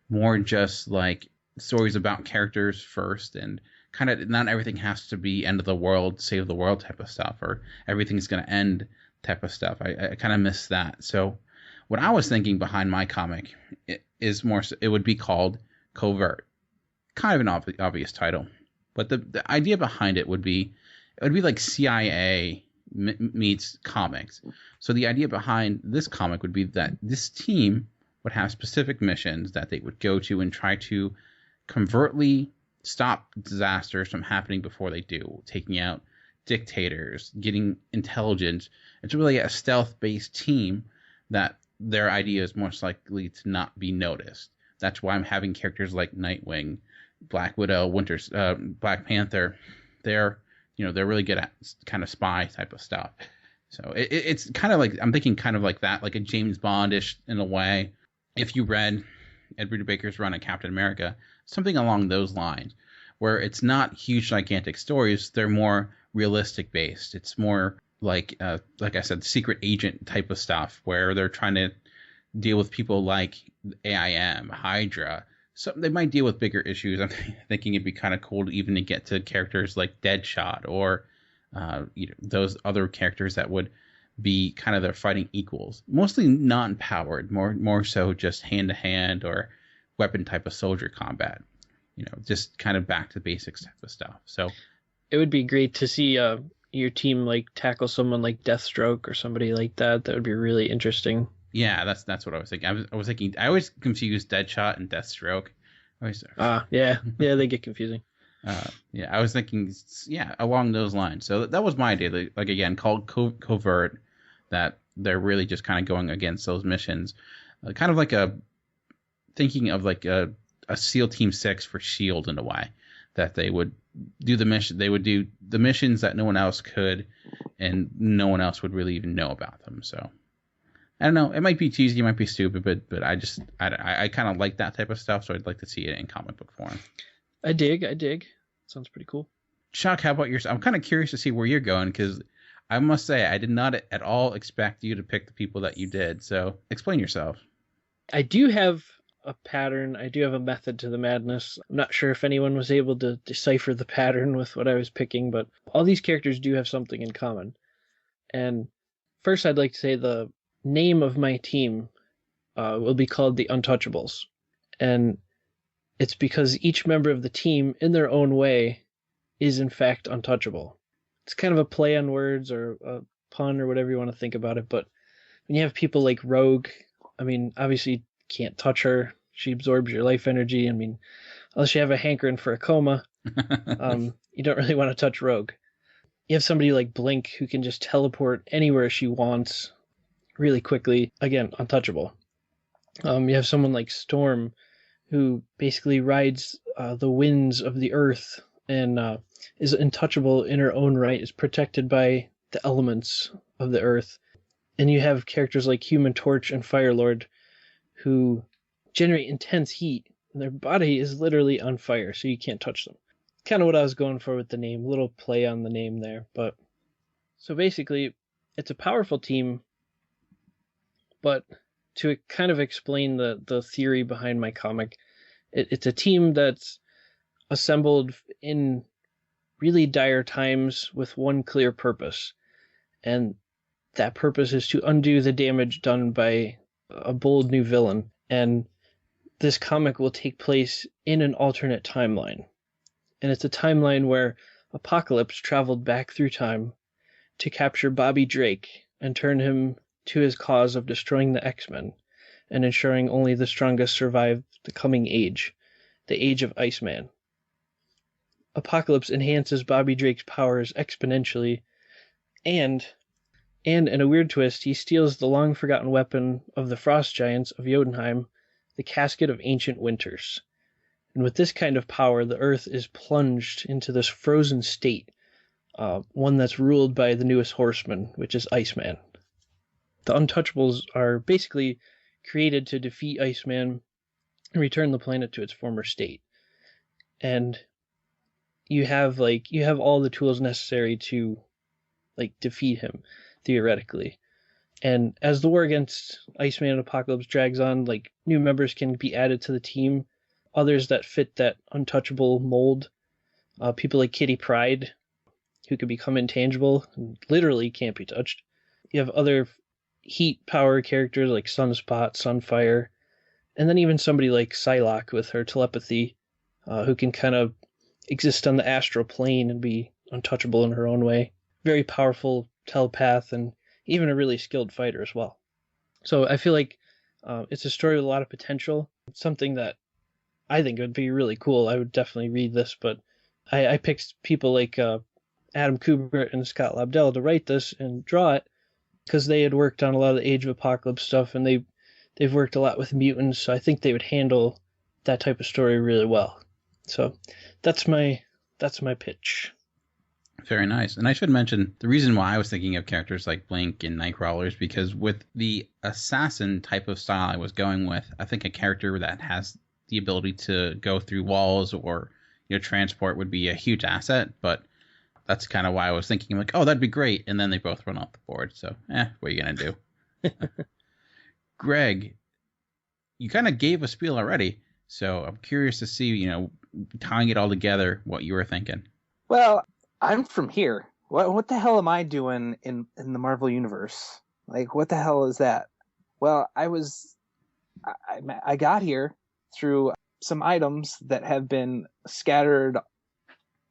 more just like stories about characters first, and kind of not everything has to be end of the world, save the world type of stuff, or everything's going to end type of stuff. I kind of miss that. So what I was thinking behind my comic is more, it would be called Covert. Kind of an obvious title, but the idea behind it would be like CIA meets comics. So the idea behind this comic would be that this team would have specific missions that they would go to and try to covertly stop disasters from happening before they do, taking out dictators, getting intelligence. It's really a stealth-based team that their idea is most likely to not be noticed. That's why I'm having characters like Nightwing, Black Widow, Black Panther. They're really good at kind of spy type of stuff. So it's kind of like, I'm thinking kind of like that, like a James Bond-ish in a way. If you read Ed Bruder Baker's run on Captain America, something along those lines, where it's not huge, gigantic stories. They're more realistic based. It's more like I said, secret agent type of stuff, where they're trying to deal with people like AIM, Hydra. So they might deal with bigger issues. I'm thinking it'd be kind of cool to even to get to characters like Deadshot or those other characters that would be kind of their fighting equals. Mostly non-powered, more so just hand-to-hand or weapon type of soldier combat. Just kind of back to basics type of stuff. So it would be great to see your team like tackle someone like Deathstroke or somebody like that. That would be really interesting. Yeah, that's what I was thinking. I was thinking, I always confuse Deadshot and Deathstroke. Yeah, they get confusing. I was thinking, along those lines. So that was my idea. Like again, called Covert, that they're really just kind of going against those missions, kind of like thinking of like a SEAL Team 6 for S.H.I.E.L.D. in a way, that they would do the mission. They would do the missions that no one else could, and no one else would really even know about them. So I don't know. It might be cheesy, it might be stupid, but I kind of like that type of stuff, so I'd like to see it in comic book form. I dig. Sounds pretty cool. Chuck, how about yourself? I'm kind of curious to see where you're going, because I must say I did not at all expect you to pick the people that you did. So explain yourself. I do have a pattern. I do have a method to the madness. I'm not sure if anyone was able to decipher the pattern with what I was picking, but all these characters do have something in common. And first, I'd like to say the name of my team will be called the Untouchables. And it's because each member of the team, in their own way, is in fact untouchable. It's kind of a play on words or a pun or whatever you want to think about it. But when you have people like Rogue, I mean, obviously you can't touch her. She absorbs your life energy. I mean, unless you have a hankering for a coma, you don't really want to touch Rogue. You have somebody like Blink who can just teleport anywhere she wants really quickly. Again, untouchable. You have someone like Storm who basically rides the winds of the earth and is untouchable in her own right, is protected by the elements of the earth. And you have characters like Human Torch and Firelord who generate intense heat, and their body is literally on fire, so you can't touch them. Kind of what I was going for with the name, little play on the name there. But so basically, it's a powerful team, but to kind of explain the theory behind my comic, it's a team that's assembled in really dire times with one clear purpose, and that purpose is to undo the damage done by a bold new villain. And this comic will take place in an alternate timeline. And it's a timeline where Apocalypse traveled back through time to capture Bobby Drake and turn him to his cause of destroying the X-Men and ensuring only the strongest survive the coming age, the age of Iceman. Apocalypse enhances Bobby Drake's powers exponentially, and in a weird twist, he steals the long-forgotten weapon of the Frost Giants of Jotunheim, the Casket of Ancient Winters. And with this kind of power, the Earth is plunged into this frozen state, one that's ruled by the newest horseman, which is Iceman. The Untouchables are basically created to defeat Iceman and return the planet to its former state. And you have all the tools necessary to defeat him theoretically. And as the war against Iceman and Apocalypse drags on, new members can be added to the team, others that fit that untouchable mold. People like Kitty Pryde, who could become intangible and literally can't be touched. You have other heat power characters like Sunspot, Sunfire, and then even somebody like Psylocke with her telepathy, who can kind of exist on the astral plane and be untouchable in her own way. Very powerful telepath and even a really skilled fighter as well. So I feel like it's a story with a lot of potential. It's something that I think would be really cool. I would definitely read this, but I picked people like Adam Kubert and Scott Lobdell to write this and draw it because they had worked on a lot of the Age of Apocalypse stuff, and they've worked a lot with mutants, so I think they would handle that type of story really well. So that's my pitch. Very nice. And I should mention, the reason why I was thinking of characters like Blink and Nightcrawler is because with the assassin type of style I was going with, I think a character that has the ability to go through walls or transport would be a huge asset. But that's kind of why I was thinking, like, oh, that'd be great. And then they both run off the board. So, what are you going to do? Greg, you kind of gave a spiel already. So I'm curious to see, tying it all together, what you were thinking. Well, I'm from here. What the hell am I doing in the Marvel Universe? Like, what the hell is that? Well, I got here through some items that have been scattered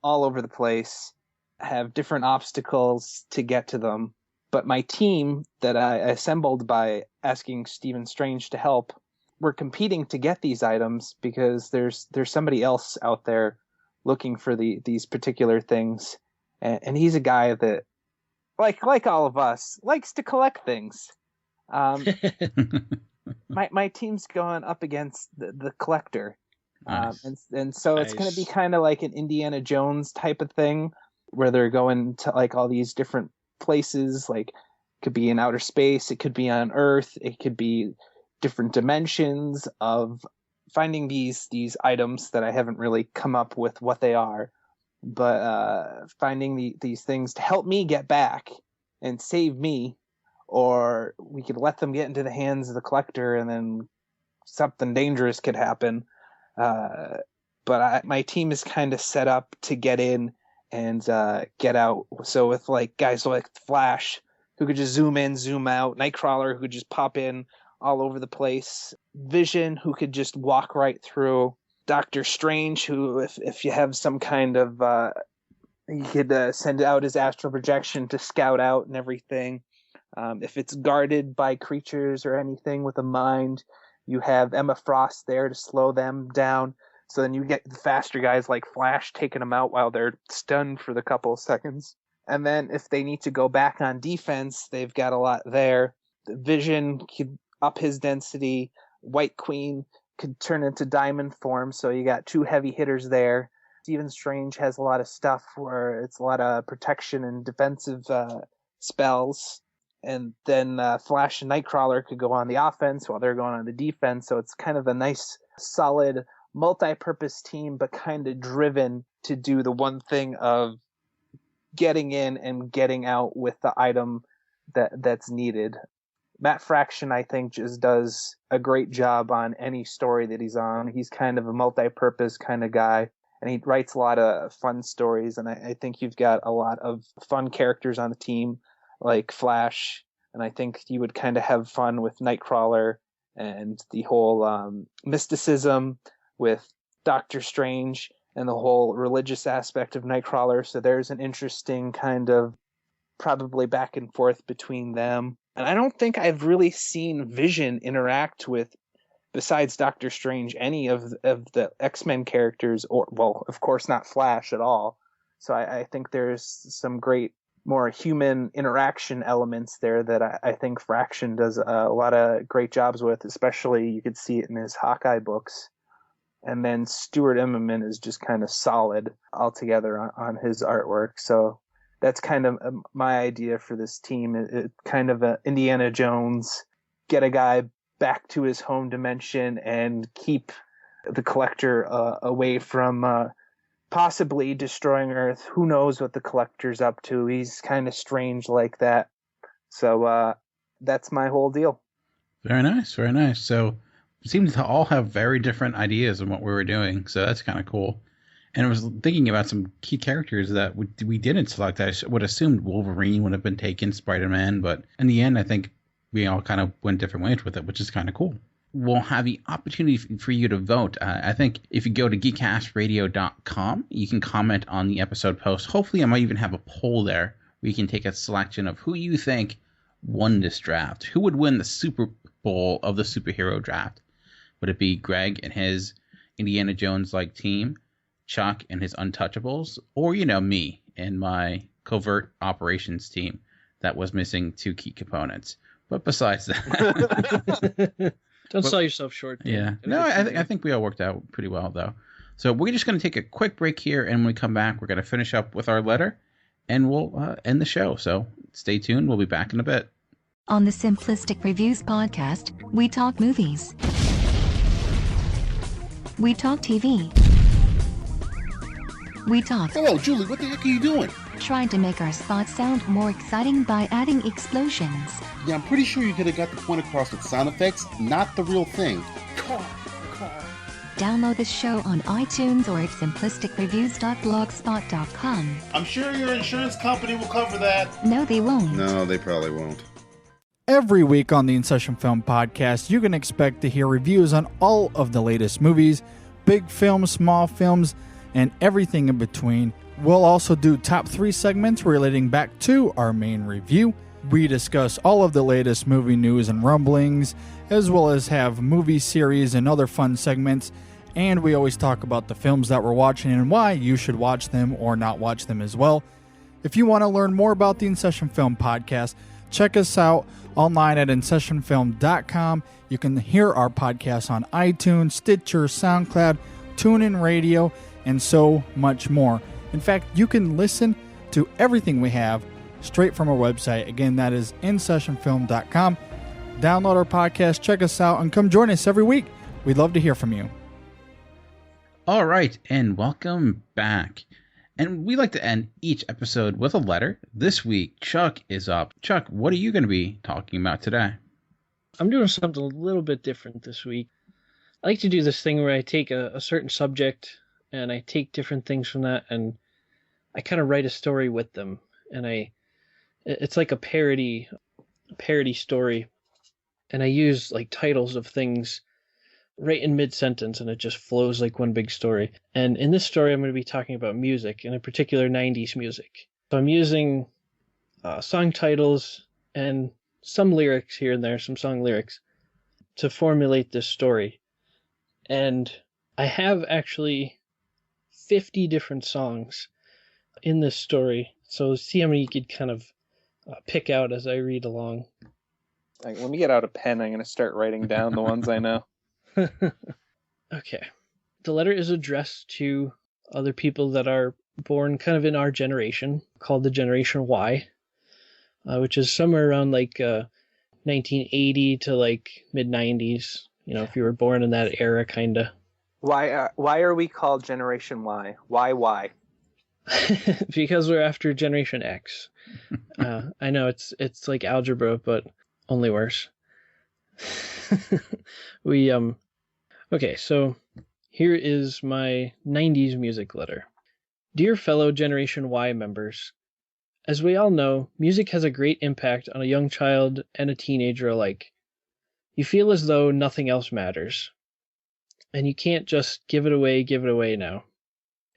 all over the place, have different obstacles to get to them. But my team that I assembled by asking Stephen Strange to help, we're competing to get these items because there's somebody else out there looking for these particular things, and he's a guy that, like all of us, likes to collect things. My team's going up against the collector, Nice. and so it's going to be kind of like an Indiana Jones type of thing, where they're going to all these different places. Like, it could be in outer space, it could be on Earth, it could be different dimensions of finding these items that I haven't really come up with what they are, but finding these things to help me get back and save me, or we could let them get into the hands of the collector and then something dangerous could happen. But my team is kind of set up to get in and get out. So with guys like Flash, who could just zoom in, zoom out, Nightcrawler, who could just pop in all over the place, Vision, who could just walk right through, Doctor Strange, who if you have some kind of he could send out his astral projection to scout out and everything. If it's guarded by creatures or anything with a mind, you have Emma Frost there to slow them down. So then you get the faster guys like Flash taking them out while they're stunned for the couple of seconds. And then if they need to go back on defense, they've got a lot there. The Vision could up his density. White Queen could turn into diamond form, so you got two heavy hitters there. Stephen Strange has a lot of stuff where it's a lot of protection and defensive spells. And then Flash and Nightcrawler could go on the offense while they're going on the defense. So it's kind of a nice, solid, multi-purpose team, but kind of driven to do the one thing of getting in and getting out with the item that's needed. Matt Fraction, I think, just does a great job on any story that he's on. He's kind of a multi-purpose kind of guy, and he writes a lot of fun stories. And I think you've got a lot of fun characters on the team, like Flash, and I think you would kind of have fun with Nightcrawler and the whole mysticism with Doctor Strange and the whole religious aspect of Nightcrawler. So there's an interesting kind of probably back and forth between them. And I don't think I've really seen Vision interact with, besides Doctor Strange, any of the X-Men characters, or, well, of course not Flash at all. So I think there's some great, more human interaction elements there that I think Fraction does a lot of great jobs with, especially you could see it in his Hawkeye books. And then Stuart Immonen is just kind of solid altogether on his artwork. So that's kind of my idea for this team. It kind of a Indiana Jones, get a guy back to his home dimension and keep the collector away from possibly destroying Earth. Who knows what the Collector's up to? He's kind of strange like that. So that's my whole deal. Very nice, very nice. So we seem to all have very different ideas on what we were doing, so that's kind of cool. And I was thinking about some key characters that we didn't select. I would assume Wolverine would have been taken, Spider-Man, but in the end, I think we all kind of went different ways with it, which is kind of cool. We'll have the opportunity for you to vote. I think if you go to geekcastradio.com, you can comment on the episode post. Hopefully, I might even have a poll there where you can take a selection of who you think won this draft. Who would win the Super Bowl of the superhero draft? Would it be Greg and his Indiana Jones-like team, Chuck and his Untouchables, or, me and my covert operations team that was missing 2 key components? But besides that... Don't sell yourself short. Yeah. No, I think we all worked out pretty well, though. So we're just going to take a quick break here, and when we come back, we're going to finish up with our letter, and we'll end the show. So stay tuned. We'll be back in a bit. On the Simplistic Reviews podcast, we talk movies. We talk TV. We talk... Hello, Julie. What the heck are you doing? Trying to make our spots sound more exciting by adding explosions. Yeah, I'm pretty sure you could have got the point across with sound effects, not the real thing. Car. Download the show on iTunes or at simplisticreviews.blogspot.com. I'm sure your insurance company will cover that. No, they won't. No, they probably won't. Every week on the In Session Film Podcast, you can expect to hear reviews on all of the latest movies, big films, small films, and everything in between. We'll also do top 3 segments relating back to our main review. We discuss all of the latest movie news and rumblings, as well as have movie series and other fun segments. And we always talk about the films that we're watching and why you should watch them or not watch them as well. If you want to learn more about the In Session Film Podcast, check us out online at InSessionFilm.com. You can hear our podcast on iTunes, Stitcher, SoundCloud, TuneIn Radio, and so much more. In fact, you can listen to everything we have straight from our website. Again, that is InSessionFilm.com. Download our podcast, check us out, and come join us every week. We'd love to hear from you. All right, and welcome back. And we like to end each episode with a letter. This week, Chuck is up. Chuck, what are you going to be talking about today? I'm doing something a little bit different this week. I like to do this thing where I take a certain subject and I take different things from that and I kind of write a story with them. And it's like a parody story. And I use like titles of things right in mid-sentence, and it just flows like one big story. And in this story, I'm going to be talking about music, and in particular 90s music. So I'm using song titles and some lyrics here and there, some song lyrics, to formulate this story. And I have actually 50 different songs in this story, so see how many you could kind of pick out as I read along. Like, let me get out a pen. I'm going to start writing down the ones I know. Okay. The letter is addressed to other people that are born kind of in our generation, called the Generation Y, which is somewhere around like 1980 to like mid-90s. You know, if you were born in that era, kind of. Why are we called Generation Y? Why? Because we're after Generation X. I know it's like algebra, but only worse. Okay, so here is my 90s music letter. Dear fellow Generation Y members, as we all know, music has a great impact on a young child and a teenager alike. You feel as though nothing else matters. And you can't just give it away now.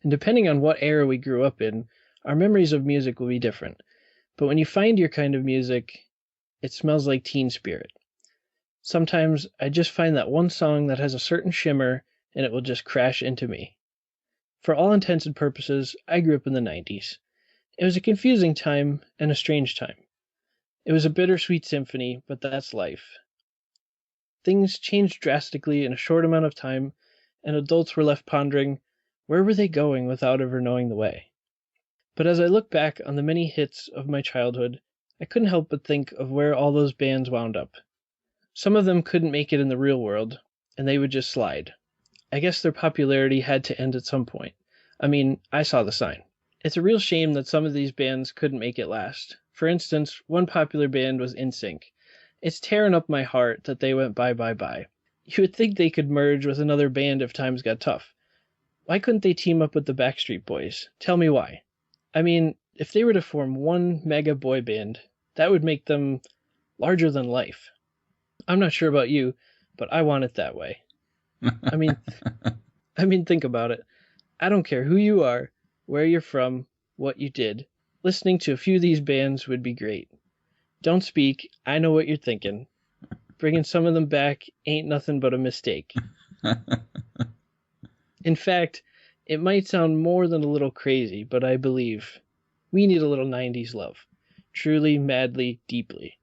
And depending on what era we grew up in, our memories of music will be different. But when you find your kind of music, it smells like teen spirit. Sometimes I just find that one song that has a certain shimmer and it will just crash into me. For all intents and purposes, I grew up in the 90s. It was a confusing time and a strange time. It was a bittersweet symphony, but that's life. Things changed drastically in a short amount of time, and adults were left pondering, where were they going without ever knowing the way? But as I look back on the many hits of my childhood, I couldn't help but think of where all those bands wound up. Some of them couldn't make it in the real world, and they would just slide. I guess their popularity had to end at some point. I mean, I saw the sign. It's a real shame that some of these bands couldn't make it last. For instance, one popular band was NSYNC. It's tearing up my heart that they went bye. You would think they could merge with another band if times got tough. Why couldn't they team up with the Backstreet Boys? Tell me why. I mean, if they were to form one mega boy band, that would make them larger than life. I'm not sure about you, but I want it that way. I mean, think about it. I don't care who you are, where you're from, what you did. Listening to a few of these bands would be great. Don't speak. I know what you're thinking. Bringing some of them back ain't nothing but a mistake. In fact, it might sound more than a little crazy, but I believe we need a little 90s love. Truly, madly, deeply.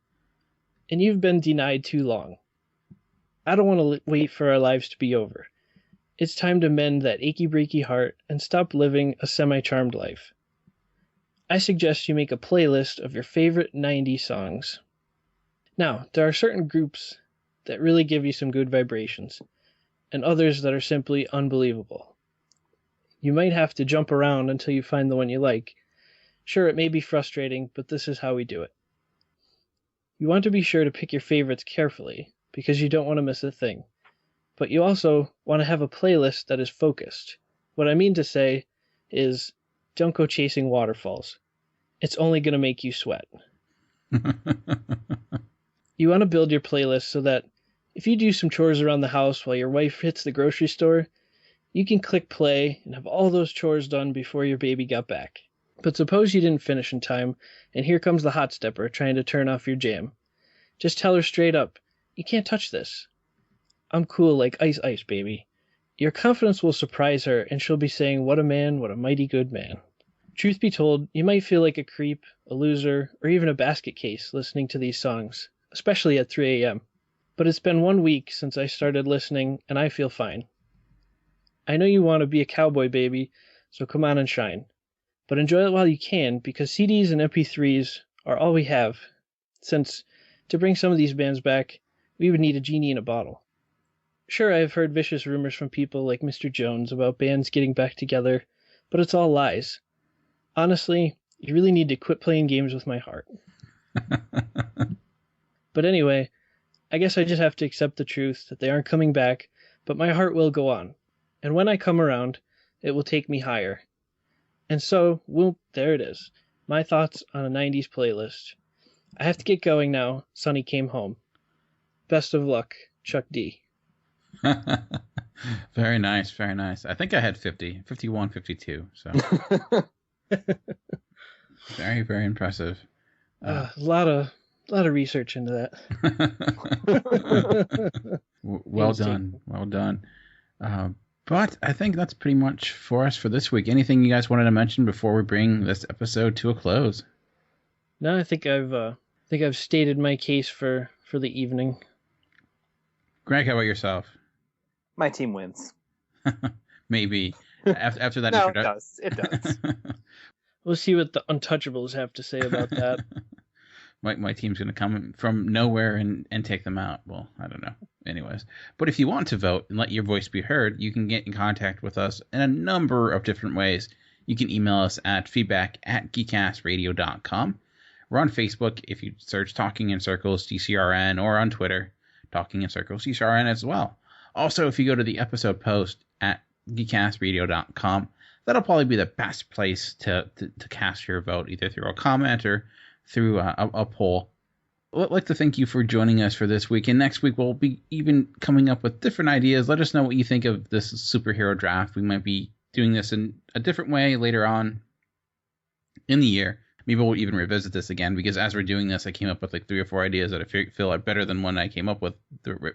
And you've been denied too long. I don't want to wait for our lives to be over. It's time to mend that achy-breaky heart and stop living a semi-charmed life. I suggest you make a playlist of your favorite 90s songs. Now, there are certain groups that really give you some good vibrations, and others that are simply unbelievable. You might have to jump around until you find the one you like. Sure, it may be frustrating, but this is how we do it. You want to be sure to pick your favorites carefully, because you don't want to miss a thing. But you also want to have a playlist that is focused. What I mean to say is, don't go chasing waterfalls. It's only going to make you sweat. You want to build your playlist so that if you do some chores around the house while your wife hits the grocery store, you can click play and have all those chores done before your baby got back. But suppose you didn't finish in time, and here comes the hot stepper trying to turn off your jam. Just tell her straight up, you can't touch this. I'm cool like ice, baby. Your confidence will surprise her, and she'll be saying, what a man, what a mighty good man. Truth be told, you might feel like a creep, a loser, or even a basket case listening to these songs, especially at 3 a.m. But it's been 1 week since I started listening, and I feel fine. I know you want to be a cowboy, baby, so come on and shine. But enjoy it while you can, because CDs and MP3s are all we have, since to bring some of these bands back, we would need a genie in a bottle. Sure, I've heard vicious rumors from people like Mr. Jones about bands getting back together, but it's all lies. Honestly, you really need to quit playing games with my heart. But anyway, I guess I just have to accept the truth that they aren't coming back, but my heart will go on. And when I come around, it will take me higher. And so, whoop, there it is. My thoughts on a 90s playlist. I have to get going now. Sonny came home. Best of luck, Chuck D. Very nice, very nice. I think I had 50, 51, 52. So very, very impressive. A lot of research into that. Well done. But I think that's pretty much for us for this week. Anything you guys wanted to mention before we bring this episode to a close? No, I think I've stated my case for the evening. Greg, how about yourself? My team wins. Maybe after that. No, it does. We'll see what the Untouchables have to say about that. My team's going to come from nowhere and take them out. Well, I don't know. Anyways, but if you want to vote and let your voice be heard, you can get in contact with us in a number of different ways. You can email us at feedback@geekcastradio.com. We're on Facebook if you search Talking in Circles GCRN, or on Twitter Talking in Circles GCRN as well. Also, if you go to the episode post at geekcastradio.com, that'll probably be the best place to cast your vote, either through a comment or through a poll. I'd like to thank you for joining us for this week, and next week we'll be even coming up with different ideas. Let us know what you think of this superhero draft. We might be doing this in a different way later on in the year. Maybe we'll even revisit this again, because as we're doing this, I came up with like 3 or 4 ideas that I feel are better than one I came up with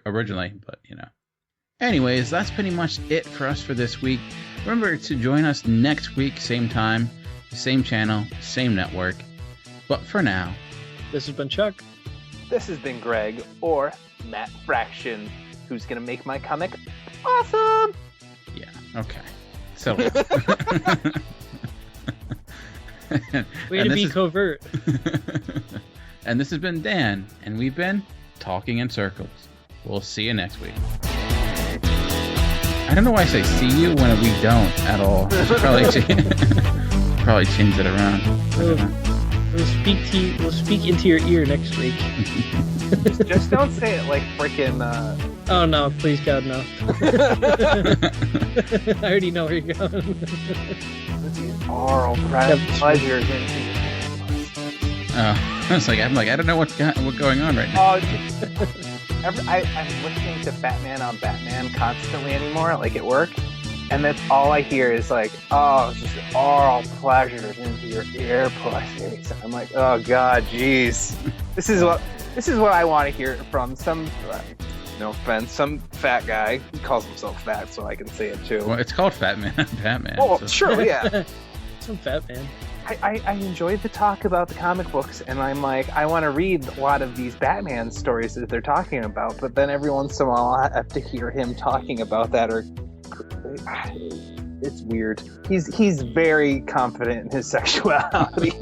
originally, but you know. Anyways, that's pretty much it for us for this week. Remember to join us next week, same time, same channel, same network. But for now, this has been Chuck. This has been Greg, or Matt Fraction, who's going to make my comic awesome. Yeah, okay. So way to be covert. And this has been Dan, and we've been Talking in Circles. We'll see you next week. I don't know why I say see you when we don't at all. I should probably change it around. We'll speak into your ear next week. Just don't say it like freaking. Oh no! Please God, no! I already know where you're going. These oral pleasures. Oh, it's like I'm I don't know what's going on right now. I'm listening to Batman on Batman constantly anymore, like at work, and that's all I hear is like, oh, it's just oral pleasures into your ear pussies. And I'm like, oh god, jeez, this is what I want to hear from some. No offense, some fat guy. He calls himself fat, so I can say it too. Well, it's called Fat Man, Batman. Oh, so. sure, yeah. Some fat man. I enjoyed the talk about the comic books, and I'm like, I want to read a lot of these Batman stories that they're talking about, but then every once in a while I have to hear him talking about that, or it's weird. He's very confident in his sexuality.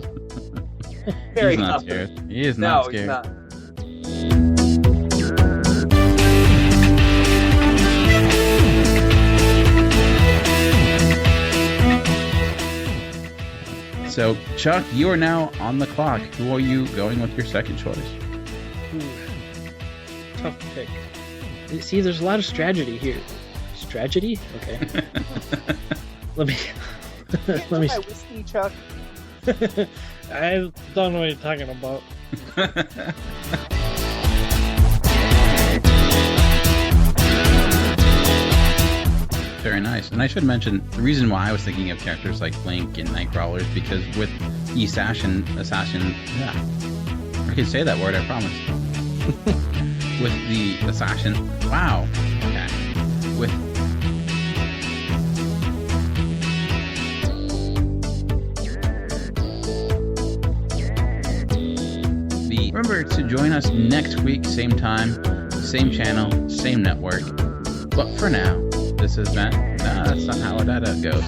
He's not scared. He is not scared. He's not. So, Chuck, you are now on the clock. Who are you going with your second choice? Tough pick. See, there's a lot of strategy here. Strategy? Okay. let me. Whiskey, Chuck. I don't know what you're talking about. Very nice. And I should mention, the reason why I was thinking of characters like Blink and Nightcrawler is because with the assassin, yeah, I can say that word, I promise. With the assassin, wow. Okay. With remember to join us next week, same time, same channel, same network. But for now, this has been... Nah, that's not how that goes.